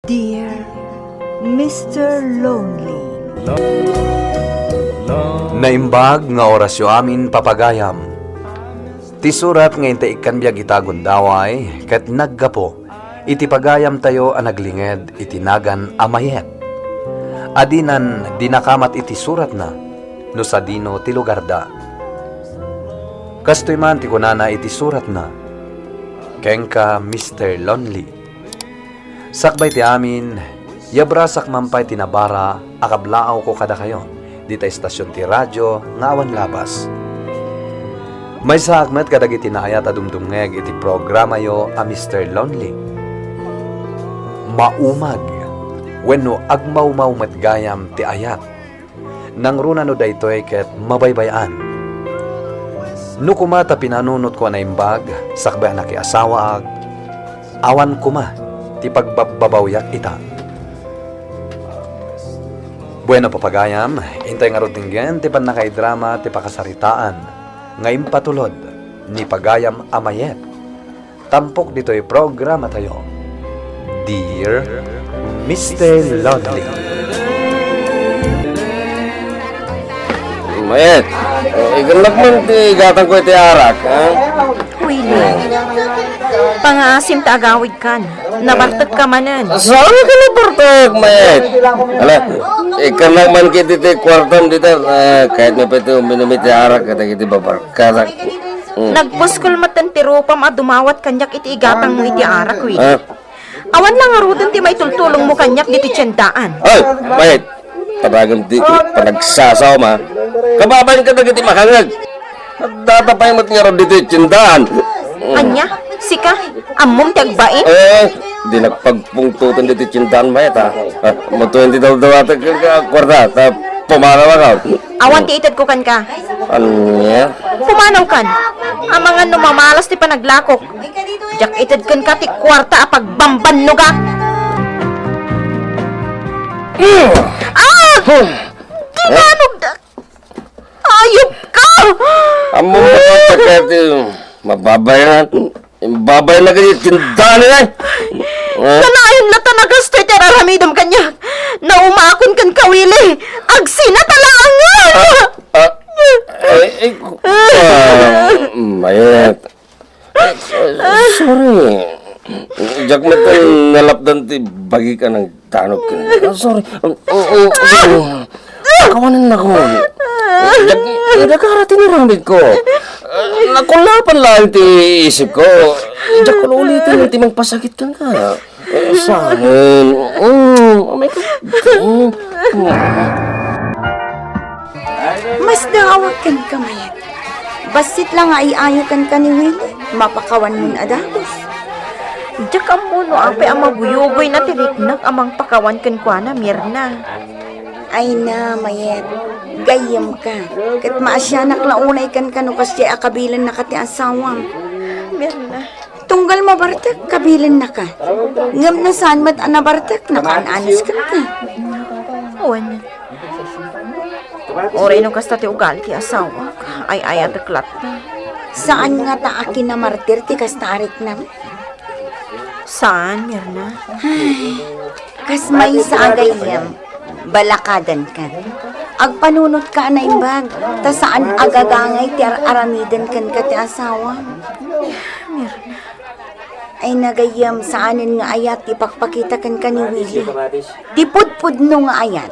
Dear Mr. Lonely, Naimbag nga orasyo amin papagayam. Ti surat nga ikan biyag itagon daway, kat naggapo, iti pagayam tayo ang naglinged itinagan amayet. Adinan dinakamat iti surat na, no sa dino ti lugar da. Kastoy man ti kunana iti surat na, kengka Mr. Lonely. Sakbay ti amin, yabrasak mampay tinabara, akablaaw ko kada kayo. Dita istasyon ti radyo, nga awan labas. May sakmet kadag itinaayat adumdumngeg iti programa yo a Mr. Lonely. Maumag, wenno agmaumaw matgayam ti ayat. Nang runa no daytoy ket mabaybayan. No kumata pinanunot ko na imbag, sakbay na ki asawa ag, awan kuma, ti pagbabawyak ita. Bueno papagayam, intay nga rutinggen ti pan nakaidrama ti pakasaritaan, ngayon patulod ni pagayam amayet. Tampok dito'y programa tayo. Dear Mr. Lonely. Mayet, iganap man ti gatang ko iti arak, ha? Willie, pangaasim ta agawid kan. Nabartag ka manan. Saan ka nabartag, Mayet? Ala, ikanap man kiti ti kwartam dito, kahit may pati uminumit ti arak, kata kiti babarkadak. Nagpuskol matan ti ropam a dumawat kanyak iti igatang mo iti arak, Willie. Ha? Awan lang arudan ti may tultulong mo kanyak diti tiyandaan. Ay, Mayet, padagam ti panagsasaw ma, kababayan ka na kiti makangag. At datapay mo ti nga rin dito itindaan. Anya, sika, amom ti agbain. Di nagpagpungtutan dito itindaan, Mayet, ha? Matuhin ti daw ka kwarta, ta pumanaw ka. Awan ti itad ko kan ka. Anya? Pumanaw kan. Ang mga numamalas ti panaglakok. Jak itad kan ka ti kwarta a pagbamban no ka. Di manog da. Ayop ka! Amo mo ka kati mababay na ganyan tindahan na. Kanayon na tanagastoy ti raramidam kanya. Naumakon kan kawili. Agsina talaangan! Mayet. Sorry. Jak mo ito nalapdan ti bagi ka ng tanog ka. Sorry. Kawanan na ko. Jak, nakarating na ramid ko. Nakulapan lang ti isip ko. Jak ko na ulitin ti magpasakit ka ka. Saan? Oh my God. Mas daawag kan kamayat. Basit lang ay ayakan ka ni Willie. Mapakawan mo na adagos. Jak ang muno apay ang mabuyogoy na tiriknak amang pakawan kan kwa na Mirna. Ay na, mayet. Gayam ka. Kat maasyanak launay kan kanukas di akabilan na kati asawam. Mirna. Tunggal mabartak, kabilan na ka. Ngam na saan mat anabartak, nakaanis ka ka. Awan. Oray no kasta ti ugal ti asawa. Ay adeklat na. Saan nga ta akin na martir ti kastarik na? Saan, Mirna? Kas may sa agayam. Balakadan ka. Agpanunot ka na imbag. Ta saan agagangay ti aramidan kan ka ti asawa. Ay nagayam saanin nga ayat ipakpakita kan ka ni Willie. Di pudpud no nga ayat.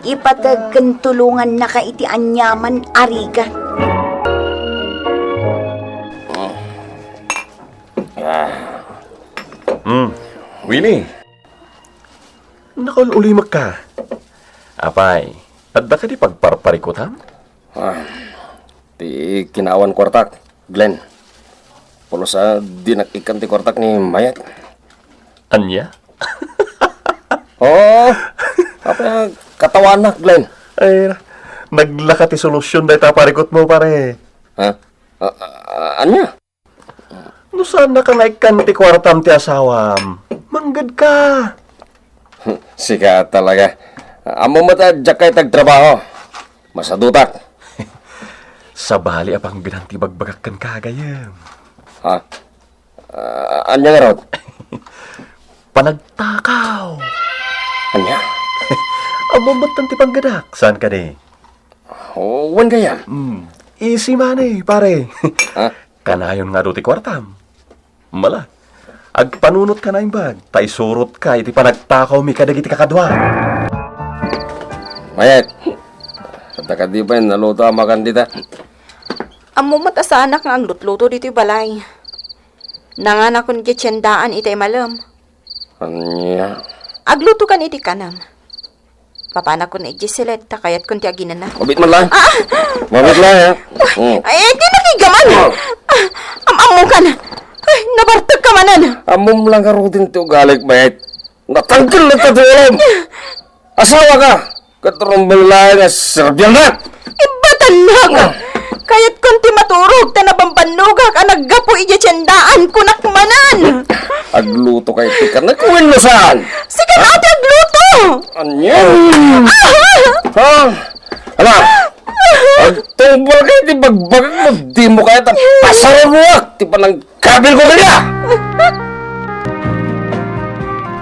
Ipatag kan tulungan na ka iti anyaman ariga. Willie. Nakaulimak ka. Apay, adda ka di pagparparikutan? Ti kinawan kwartak, Glenn. Pulo sa dinakikan ti kwartak ni Mayet. Anya? Apa katawan na, Glenn? Ay, naglaka ti solusyon dahil taparikot mo, pare. Ha? Anya? No saan na ka naikan ti kwartam ti asawam? Manggad ka. Sika talaga. Amo mata jakay tagtrabaho. Masadutak. Sa bali apang binanti bagbagak kan kagayam. Ha? Anya nga rod? Panagtakaw. Anya? Amo ba't ti panggadak? Saan ka ni? Wan kaya? Easy man pare. Ha? Kanayon nga do ti kwartam. Mala. Agpanunot ka na imbag. Ta isurot ka iti panagtakaw mi kadagiti kakadwa. Mayet. Kata ka di ba yun, naluto ang makan dita? Amo matasanak nga ang lutluto dito balay. Nanganak kon gitsendaan itay Malem. Anya? Agluto kan iti kanam. Papana kon igiselet kayat kon ti aginan na. Mabit man lang. Mabit lang, ha? Ay, di nakigaman. Amamo ka na. Ay, nabartag ka manan. Amom lang karutin ti ugalik, Mayet. Natanggal na tatulam. Asawa ka. Katurumbal lang nga Serbian na. Ibatan na ka. Kayat kon ti maturog tanabampanugak ang naggapo igyetsendaan kunak manan. Agluto kay ti ka na kuwin mo saan. Sige ate agluto. Anya? Ha? Ala? Agtubal kayo ti bagbagag mo. Di mo kaya ta pasaruruak. Ti panang kabil ko kanya.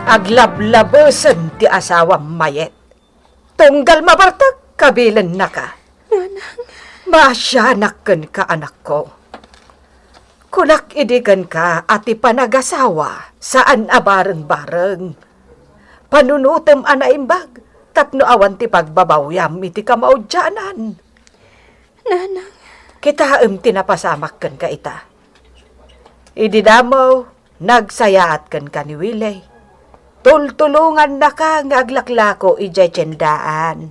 Aglablabosan ti asawang mayet. Tunggal mabartag, kabilan na ka. Masyanak ka anak ko. Kunak idigan ka at ipanagasawa saan abareng-bareng. Panunutem anaimbag, tapno awan ti pagbabawyam iti kamaudyanan. Nanang. Kitaem tinapasamak ka ita. Ididamaw, nagsayaat ka ni Willie. Tultulungan na ka nga aglaklako ijay-tiyendaan.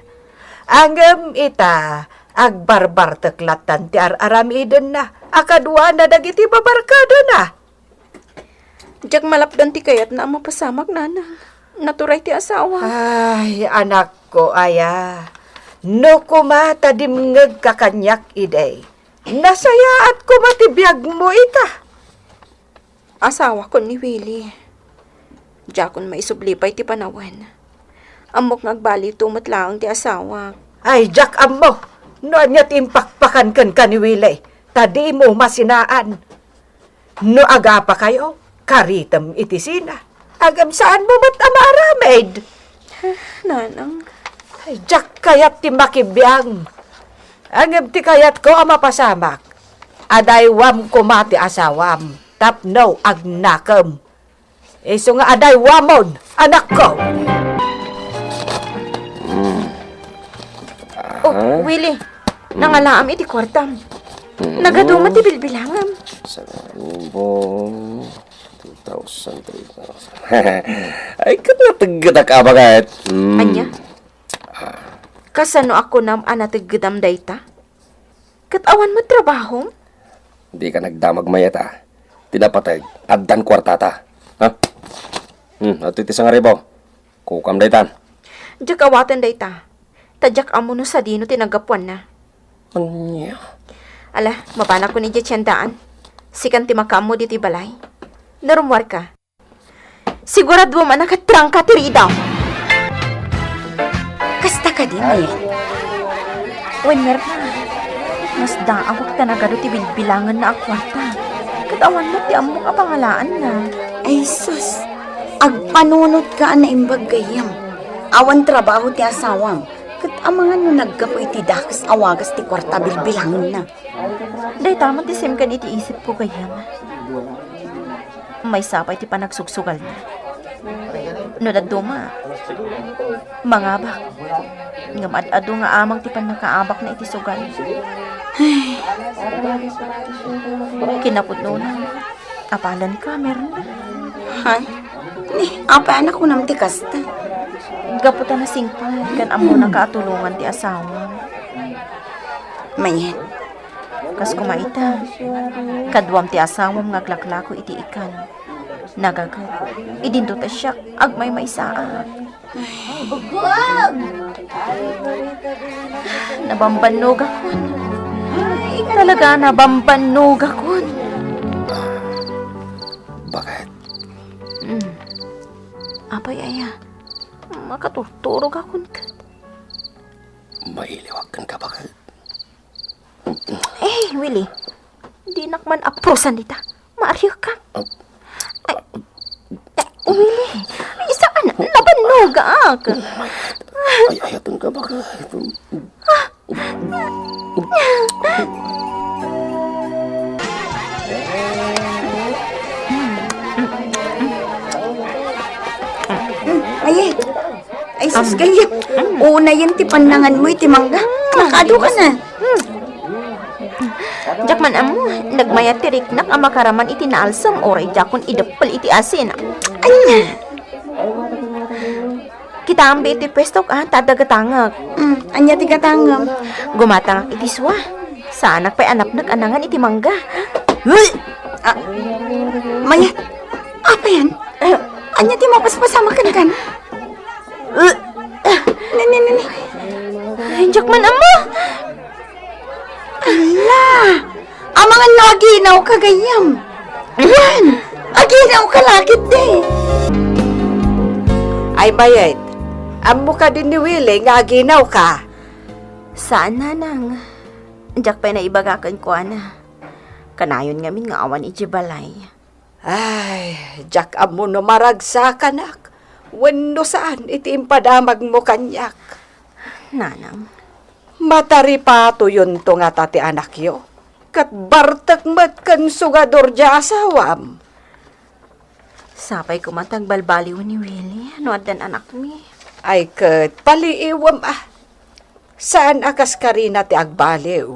Angem ita, agbarbar teklatan ti aramiden na, akadwa na dagiti babarkada na. Diyak malapdan ti kayat na mapasamak nanang. Naturay ti asawa. Ay, anak ko, aya. No kumata dimngeg kakanyak iday. Nasayaat ko matibiyag mo ita. Asawa ko ni Willie. Diakon maisublipay ti panawan. Amok ngagbali tumatlaang ti asawa. Ay, Jack amo, noon niya timpakpakan kan ni Willie. Tadi mo masinaan. No aga pa kayo, karitam iti sina. Agam saan mo ba't amaramid? Nanang. Ay, Jack kayat ti makibiyang. Agam ti kayat ko ang mapasamak. Adaywam ko mati asawam. Tapno agnakam. Iso nga adaywamon, anak ko. Oh, Willie. Nangalaam iti kwartam. Nagadumat ti bilbilangam. 1,000, 2,000, 3,000. Ay, kat nataggadak ka ba kahit? Anya? Kasano ako nam anatigadam dayta? Katawan mo trabaho? Hindi ka nagdamag mayeta. Tinapatay, addan kwartata. Ha? At iti sa nga ribo. Kukam daytan. Diyak awatan dayta. Tadyak amo no sa dino tinagapuan na. Anya? Ala, mabana ko ni Jetsendaan. Sikan ti makamo diti balay. Narumwar ka. Sigurado mo man nakatrang ka tiri daw. Kasta ka din eh. Wenner na. Mas daawak ka na gado ti bilbilangan na akwarta. Katawan mo ti amo ka pangalaan na. Ay sus, agpanunot ka na imbag gayam. Awan trabaho ti asawam. Kat amangan no naggapoy ti dakas awagas ti kwarta bilbilangan na. Day tama ti sim kan iti isip ko kayam. May sapay ti panagsugsugal na. No daduma. Mangabak. Ngam ad-ado nga amang ti panakaabak na iti sugal. Kinapudno na. Apalan ka, meron na. Hay? Apa anak ko nam ti kasta. Gaputan na singpal, kan amo na kaatulungan ti asawa. Mayet. Kas kumaita, kadwam ti asawam ngaglaklako iti ikan. Nagagat, idinto ta siya, agmay maisaan. Nabambanog akon. Talaga nabambanog akon. Bakit? Apay aya, makaturturog akon ka. Mailiwagan ka bakit? Eh, Willie, di nakman aprosan dita. Maaryo ka. Ay, Willie, isaan nabanog. Agaak. Ay, ayatan ka ba? Ay, ay sus kaya. Una yan ti panangan mo iti mangga. Nakado ka na. Jakman amo, nagmayat ti riknak ang makaraman iti naalsam oray jakon idapal iti asin. Anya. Kita ambi iti pwesto ka, tadagatangak. Anya ti katangam. Gumatangak iti swa. Sa anak pa'y anak anangan iti mangga. Ah, Mayat. Apa yan? Anya ti mapaspasama kan. Nini. Jakman amo. Ala. Amangan no aginaw kagayam. Yan. Aginaw kalakit de. Ay, Mayet, amo ka din ni Willie nga aginaw ka. Saan nanang? Jak pa'y naibagakan ko ana. Kanayon ngamin nga awan iti balay. Ay, jak amo no maragsa kanak. Wenno saan iti impadamag mo kanyak. Nanang. Mataripato yun to nga tati anak yo. Kat bartak mat kan sugador dya asawam. Sapay ko matagbalbaliw ni Willie. Ano adan anak mi? Ay kat paliiwam Saan akas ka rin ti agbaliw?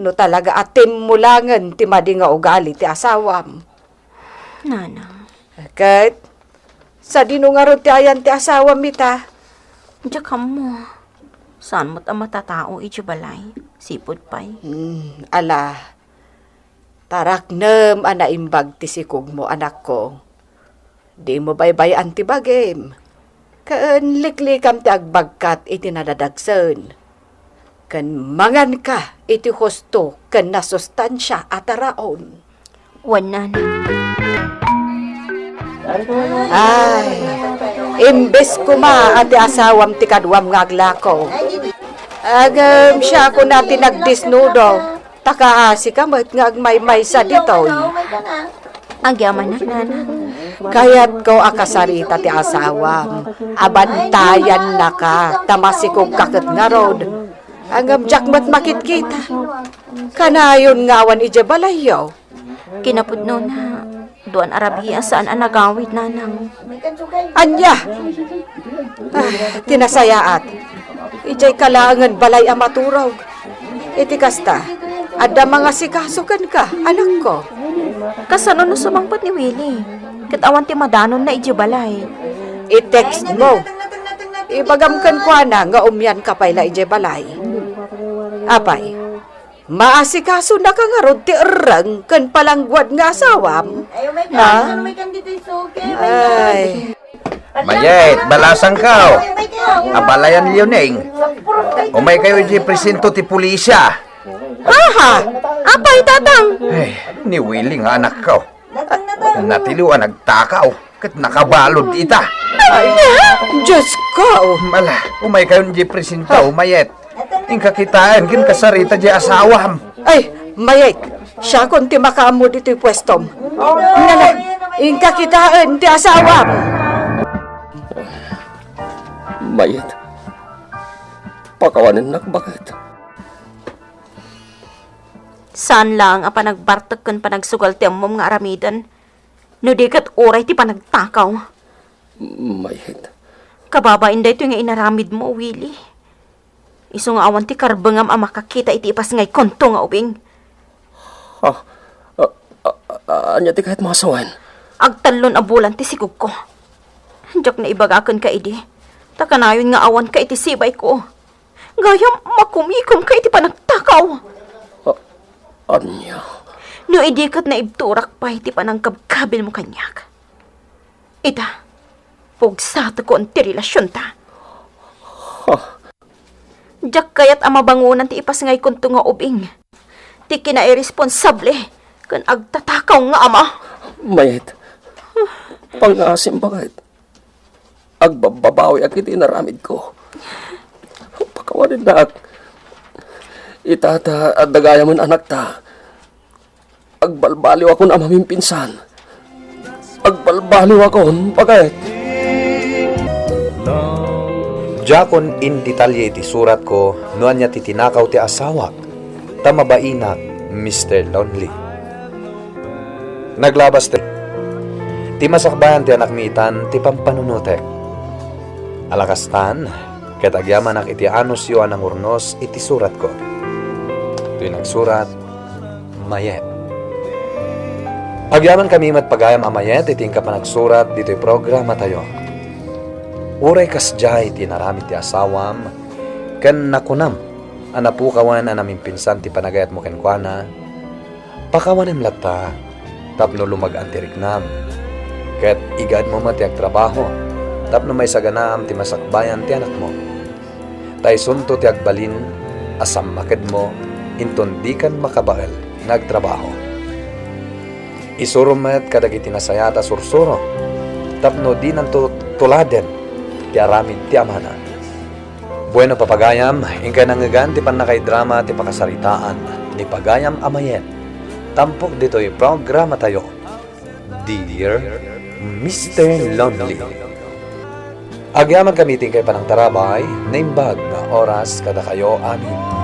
No talaga atim mulangan ti madi nga ugali ti asawam. Nanang. Kat sa dinungarod ti ayan ti asawam ita. Jak mo. Saan mo't ang matatao iti balay? Sipod pa'y. Ala, taraknem anaimbag ti sikog mo anak ko. Di mo baybayan ti bagim. Kaan liklikam ti agbagkat iti nadadagsen. Kan mangan ka iti husto kan nasustansya at araon. Wan nanang. Ay, imbes kuma ati asawam ti kadwam nga aglako. Agam siya ko natin nagdisnudo. Takaasi ka mat nga agmay-may sa dito. Agyaman na nanang. Kaya't ko akasarita ti asawam. Abantayan na ka. Tamasikog kakit nga rod. Angam jakmat makit-kita. Kanayon ngawan ije balayaw. Kinapod no na. Doon Arabia saan ang nagawid nanang. Anya! Tinasayaat. Ijay kalangan balay amaturog. Iti kasta. Ada mga sikasukan ka, anak ko. Kasano no sumangpat ni Willie? Katawan ti madanon na ijibalay. I-text mo. Ibagamkan ko na nga umyan ka payla ije balay. Apay, maasikaso na ka nga rod ti erang kan palangguad nga asawam. Ha? Ay, Mayet, balasang ka. Abalayan liyoning. Umay kayo di presento ti pulisya. haha! Apay tatang! Eh, ni Willie nga anak ko. Natiliw nagtakaw. Kat nakabalod ita. Ay, Diyos ko! Mala, umay kayo di presento, Mayet. Ing kakitaan, kin kasarita di asawam. Ay, Mayet, siya kung ti makamu dito'y pwestom. Nala, ing kakitaan ti asawam. Mayat. Pakawanan nak bakit? Saan lang ang panagbartak kan panagsugal ti amom nga aramidan? No di kat oray ti panagtakaw. Mayat. Kababain da ito nga inaramid mo, Willie. Iso nga awan ti karbangam ang makakita iti ipas ngay konto nga ubing. Anya ti kahit masawan. Agtalon a bulan ti sigog ko. Diyak na ibagakan ka idi. Takanayon nga awan ka iti sibay ko. Gayam makumikom ka iti panagtakaw. Anya. No idikat na ibturak pa iti panangkabkabil mo kanyak. Ita, pugsata ko ang ti relasyon ta. Diyak kayat ang mabangunan ti ipas ngay kunto nga ubing. Ti kinairesponsable kan agtatakaw nga ama. Mayat. Pangasim bakit? Agbababawi ak iti naramid ko. Pakawanin na ak. Itata at dagaya man anak ta. Agbalbaliw ako na amaming pinsan. Agbalbaliw ako, bakit? Jakon in detalye iti surat ko, nuan niya titinakaw ti asawak, tamabainak, Mr. Lonely. Naglabas ti masakbayan ti anak mitan, ti pampanunutek. Alakastan, katagyaman ak iti anos yo anang urnos iti surat ko. Ito'y nagsurat, Mayet. Agyaman kami matpagayam a Mayet, iting ka pa nagsurat, dito'y programa tayo. Uray kasjay ti naramit ti asawam, ken nakunam, anapukawan anaming pinsan ti panagayat mo kenkwana, pakawanem lata, tapno lumagaan ti riknam, ket igad mo matiag trabaho, tapno may saganam ti masakbayan ti anak mo. Taysunto ti agbalin, asam maked mo, inton di kan makabael, nagtrabaho. Isurumet kadagiti nasayata sursuro, tapno di nanto tuladen, ti aramid ti amana. Bueno papagayam, ingkay nangagan ti panakay drama ti pakasaritaan, ni pagayam amayen. Tampok dito'y programa tayo. Dear Mr. Lonely. Agyaman kami tingkay panang tarabay, naimbag na oras kada kayo amin.